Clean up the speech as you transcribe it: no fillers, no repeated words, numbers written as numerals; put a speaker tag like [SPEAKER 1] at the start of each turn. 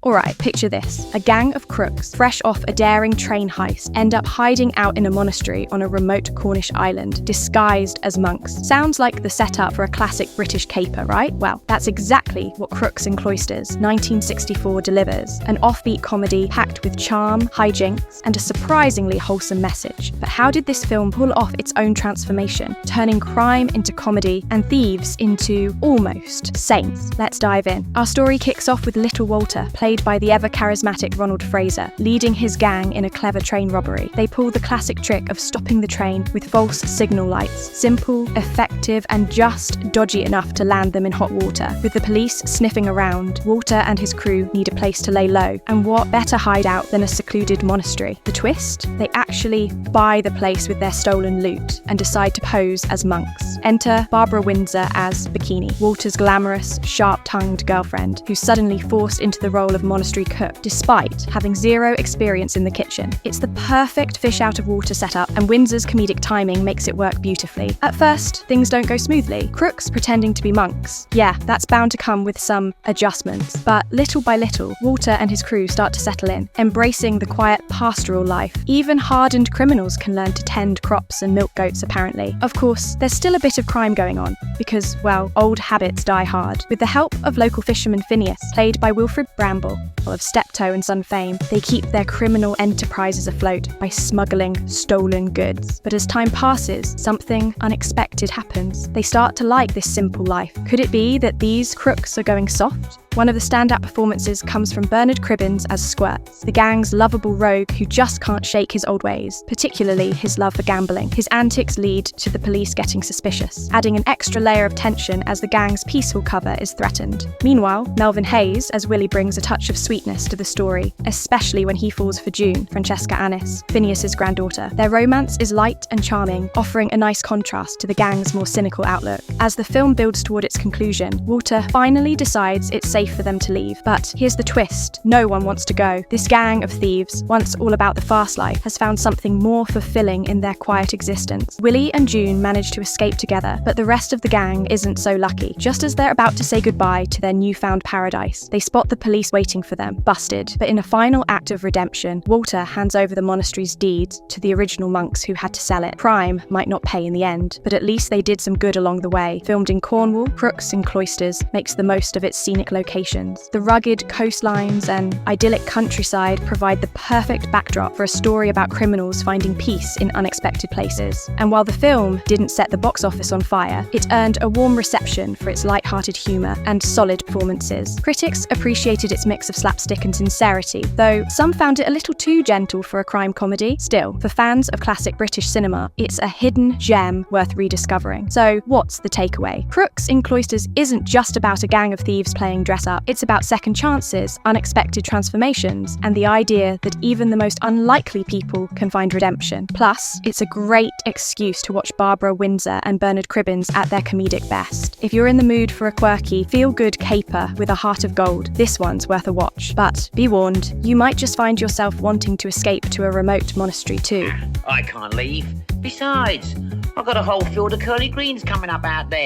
[SPEAKER 1] Alright, picture this. A gang of crooks, fresh off a daring train heist, end up hiding out in a monastery on a remote Cornish island, disguised as monks. Sounds like the setup for a classic British caper, right? Well, that's exactly what Crooks and Cloisters, 1964 delivers. An offbeat comedy packed with charm, hijinks, and a surprisingly wholesome message. But how did this film pull off its own transformation, turning crime into comedy and thieves into almost saints? Let's dive in. Our story kicks off with little Walter, played by the ever-charismatic Ronald Fraser, leading his gang in a clever train robbery. They pull the classic trick of stopping the train with false signal lights. Simple, effective, and just dodgy enough to land them in hot water. With the police sniffing around, Walter and his crew need a place to lay low. And what better hideout than a secluded monastery? The twist? They actually buy the place with their stolen loot and decide to pose as monks. Enter Barbara Windsor as Bikini, Walter's glamorous, sharp-tongued girlfriend, who's suddenly forced into the role of monastery cook, despite having zero experience in the kitchen. It's the perfect fish-out-of-water setup, and Windsor's comedic timing makes it work beautifully. At first, things don't go smoothly. Crooks pretending to be monks. Yeah, that's bound to come with some adjustments. But little by little, Walter and his crew start to settle in, embracing the quiet pastoral life. Even hardened criminals can learn to tend crops and milk goats, apparently. Of course, there's still a bit of crime going on, because, well, old habits die hard. With the help of local fisherman Phineas, played by Wilfrid Brambell, of Steptoe and Son fame, they keep their criminal enterprises afloat by smuggling stolen goods. But as time passes, something unexpected happens. They start to like this simple life. Could it be that these crooks are going soft? One of the standout performances comes from Cribbins as Squirts, the gang's lovable rogue who just can't shake his old ways, particularly his love for gambling. His antics lead to the police getting suspicious, adding an extra layer of tension as the gang's peaceful cover is threatened. Meanwhile, Melvin Hayes as Willie brings a touch of sweetness to the story, especially when he falls for June, Francesca Annis, Phineas's granddaughter. Their romance is light and charming, offering a nice contrast to the gang's more cynical outlook. As the film builds toward its conclusion, Walter finally decides it's safe for them to leave. But here's the twist. No one wants to go. This gang of thieves, once all about the fast life, has found something more fulfilling in their quiet existence. Willie and June manage to escape together, but the rest of the gang isn't so lucky. Just as they're about to say goodbye to their newfound paradise, they spot the police waiting for them, busted. But in a final act of redemption, Walter hands over the monastery's deeds to the original monks who had to sell it. Crime might not pay in the end, but at least they did some good along the way. Filmed in Cornwall, Crooks and Cloisters makes the most of its scenic locations. The rugged coastlines and idyllic countryside provide the perfect backdrop for a story about criminals finding peace in unexpected places. And while the film didn't set the box office on fire, it earned a warm reception for its light-hearted humour and solid performances. Critics appreciated its mix of slapstick and sincerity, though some found it a little too gentle for a crime comedy. Still, for fans of classic British cinema, it's a hidden gem worth rediscovering. So, what's the takeaway? Crooks in Cloisters isn't just about a gang of thieves playing dress up. It's about second chances, unexpected transformations, and the idea that even the most unlikely people can find redemption. Plus, it's a great excuse to watch Barbara Windsor and Cribbins at their comedic best. If you're in the mood for a quirky, feel-good caper with a heart of gold, this one's worth a watch. But be warned, you might just find yourself wanting to escape to a remote monastery too.
[SPEAKER 2] I can't leave. Besides, I've got a whole field of curly greens coming up out there.